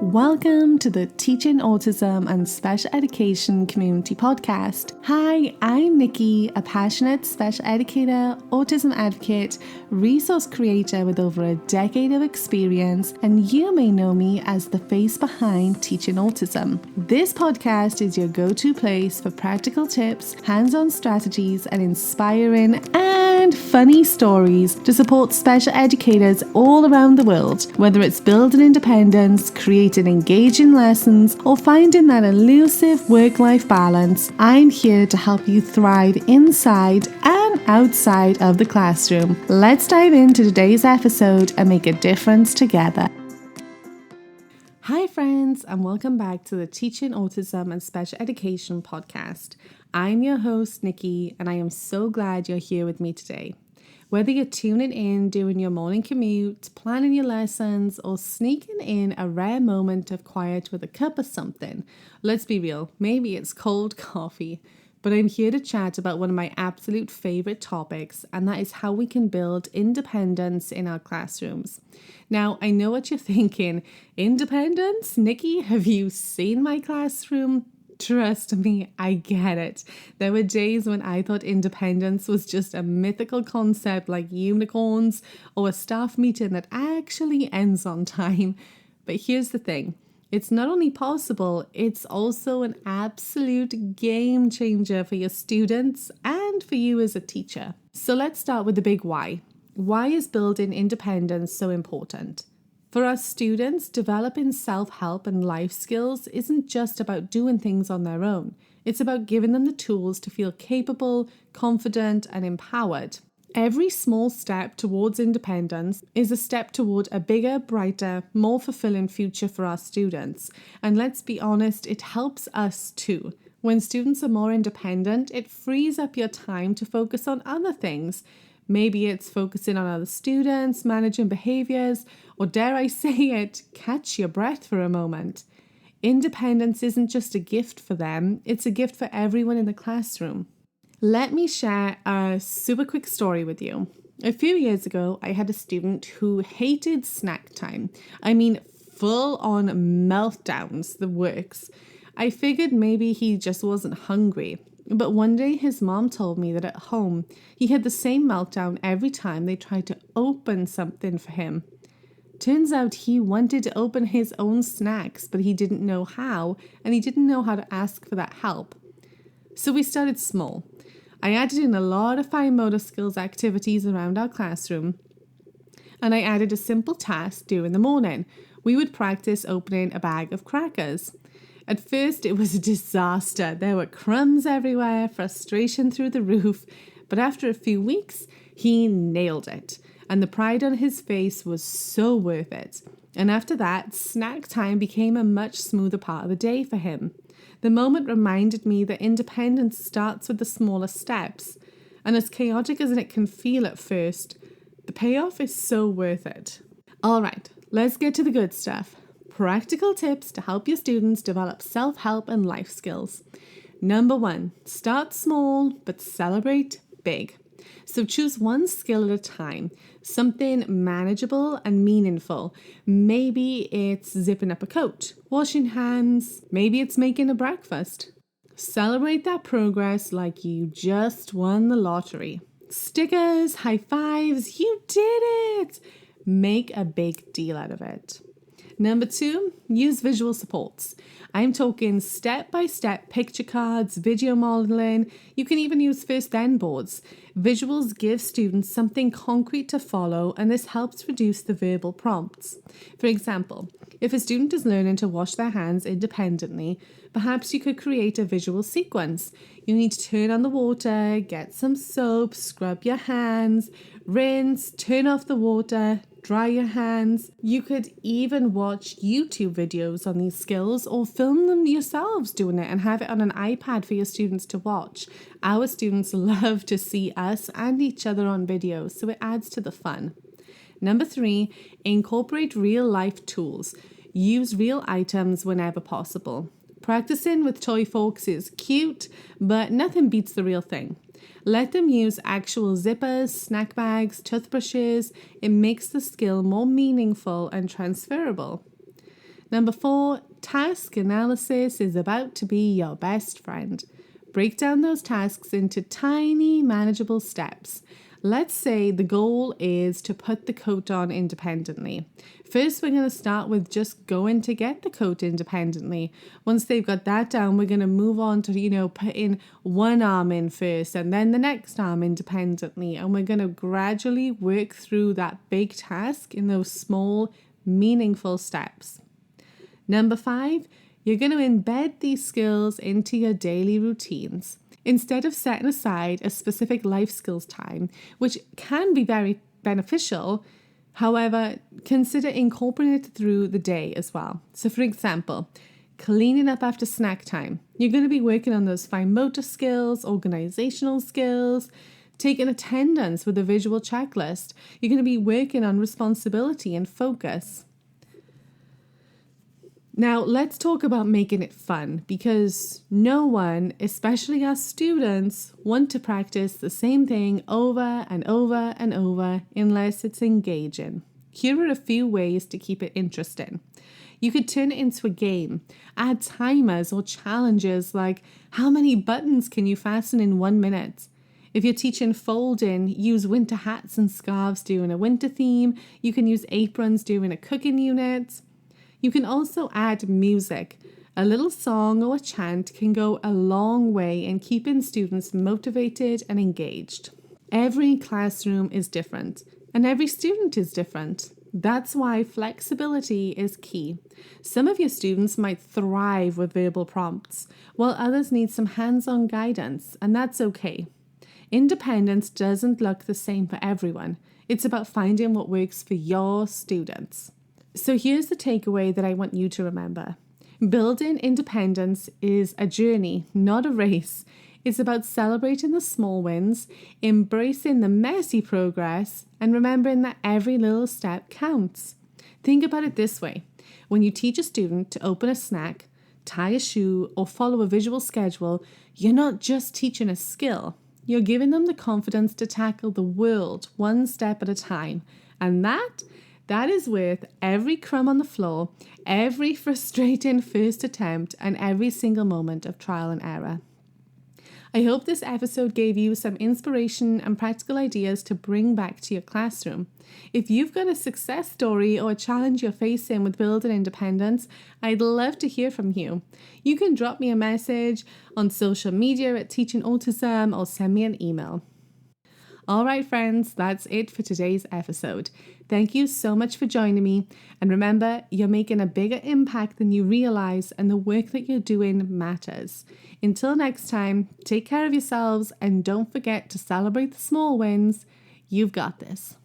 Welcome to the Teaching Autism and Special Education Community Podcast. Hi, I'm Nikki, a passionate special educator, autism advocate, resource creator with over a decade of experience, and you may know me as the face behind Teaching Autism. This podcast is your go-to place for practical tips, hands-on strategies, and inspiring and funny stories to support special educators all around the world, whether it's building independence, creating engaging lessons, or finding that elusive work-life balance. I'm here to help you thrive inside and outside of the classroom. Let's dive into today's episode and make a difference together. Hi friends, and welcome back to the Teaching Autism and Special Education podcast. I'm your host, Nikki, and I am so glad you're here with me today. Whether you're tuning in, doing your morning commute, planning your lessons, or sneaking in a rare moment of quiet with a cup of something, let's be real, maybe it's cold coffee. But I'm here to chat about one of my absolute favorite topics, and that is how we can build independence in our classrooms. Now, I know what you're thinking. Independence? Nikki, have you seen my classroom? Trust me, I get it. There were days when I thought independence was just a mythical concept like unicorns or a staff meeting that actually ends on time. But here's the thing. It's not only possible, it's also an absolute game changer for your students and for you as a teacher. So let's start with the big why. Why is building independence so important? For us students, developing self-help and life skills isn't just about doing things on their own. It's about giving them the tools to feel capable, confident, and empowered. Every small step towards independence is a step toward a bigger, brighter, more fulfilling future for our students. And let's be honest, it helps us too. When students are more independent, it frees up your time to focus on other things. Maybe it's focusing on other students, managing behaviors, or dare I say it, catch your breath for a moment. Independence isn't just a gift for them, it's a gift for everyone in the classroom. Let me share a super quick story with you. A few years ago, I had a student who hated snack time. I mean, full on meltdowns, the works. I figured maybe he just wasn't hungry. But one day his mom told me that at home, he had the same meltdown every time they tried to open something for him. Turns out he wanted to open his own snacks, but he didn't know how, and he didn't know how to ask for that help. So we started small. I added in a lot of fine motor skills activities around our classroom, and I added a simple task during the morning. We would practice opening a bag of crackers. At first, it was a disaster. There were crumbs everywhere, frustration through the roof. But after a few weeks, he nailed it. And the pride on his face was so worth it. And after that, snack time became a much smoother part of the day for him. The moment reminded me that independence starts with the smaller steps. And as chaotic as it can feel at first, the payoff is so worth it. All right, let's get to the good stuff. Practical tips to help your students develop self-help and life skills. Number 1, start small, but celebrate big. So choose one skill at a time, something manageable and meaningful. Maybe it's zipping up a coat, washing hands, maybe it's making a breakfast. Celebrate that progress like you just won the lottery. Stickers, high fives, you did it! Make a big deal out of it. Number 2, use visual supports. I'm talking step-by-step picture cards, video modeling. You can even use first then boards. Visuals give students something concrete to follow, and this helps reduce the verbal prompts. For example, if a student is learning to wash their hands independently, perhaps you could create a visual sequence. You need to turn on the water, get some soap, scrub your hands, rinse, turn off the water, dry your hands. You could even watch YouTube videos on these skills or film them yourselves doing it and have it on an iPad for your students to watch. Our students love to see us and each other on video, so it adds to the fun. Number 3, incorporate real life tools. Use real items whenever possible. Practicing with toy forks is cute, but nothing beats the real thing. Let them use actual zippers, snack bags, toothbrushes. It makes the skill more meaningful and transferable. Number 4, task analysis is about to be your best friend. Break down those tasks into tiny, manageable steps. Let's say the goal is to put the coat on independently. First, we're going to start with just going to get the coat independently. Once they've got that down, we're going to move on to, putting one arm in first and then the next arm independently. And we're going to gradually work through that big task in those small, meaningful steps. Number 5, you're going to embed these skills into your daily routines. Instead of setting aside a specific life skills time, which can be very beneficial, however, consider incorporating it through the day as well. So for example, cleaning up after snack time. You're going to be working on those fine motor skills, organizational skills, taking attendance with a visual checklist. You're going to be working on responsibility and focus. Now, let's talk about making it fun, because no one, especially us students, want to practice the same thing over and over and over unless it's engaging. Here are a few ways to keep it interesting. You could turn it into a game, add timers or challenges like how many buttons can you fasten in 1 minute? If you're teaching folding, use winter hats and scarves during a winter theme. You can use aprons during a cooking unit. You can also add music. A little song or a chant can go a long way in keeping students motivated and engaged. Every classroom is different, and every student is different. That's why flexibility is key. Some of your students might thrive with verbal prompts, while others need some hands-on guidance, and that's okay. Independence doesn't look the same for everyone. It's about finding what works for your students. So here's the takeaway that I want you to remember. Building independence is a journey, not a race. It's about celebrating the small wins, embracing the messy progress, and remembering that every little step counts. Think about it this way. When you teach a student to open a snack, tie a shoe, or follow a visual schedule, you're not just teaching a skill. You're giving them the confidence to tackle the world one step at a time. And that is worth every crumb on the floor, every frustrating first attempt, and every single moment of trial and error. I hope this episode gave you some inspiration and practical ideas to bring back to your classroom. If you've got a success story or a challenge you're facing with building independence, I'd love to hear from you. You can drop me a message on social media at Teaching Autism or send me an email. All right, friends, that's it for today's episode. Thank you so much for joining me. And remember, you're making a bigger impact than you realize, and the work that you're doing matters. Until next time, take care of yourselves and don't forget to celebrate the small wins. You've got this.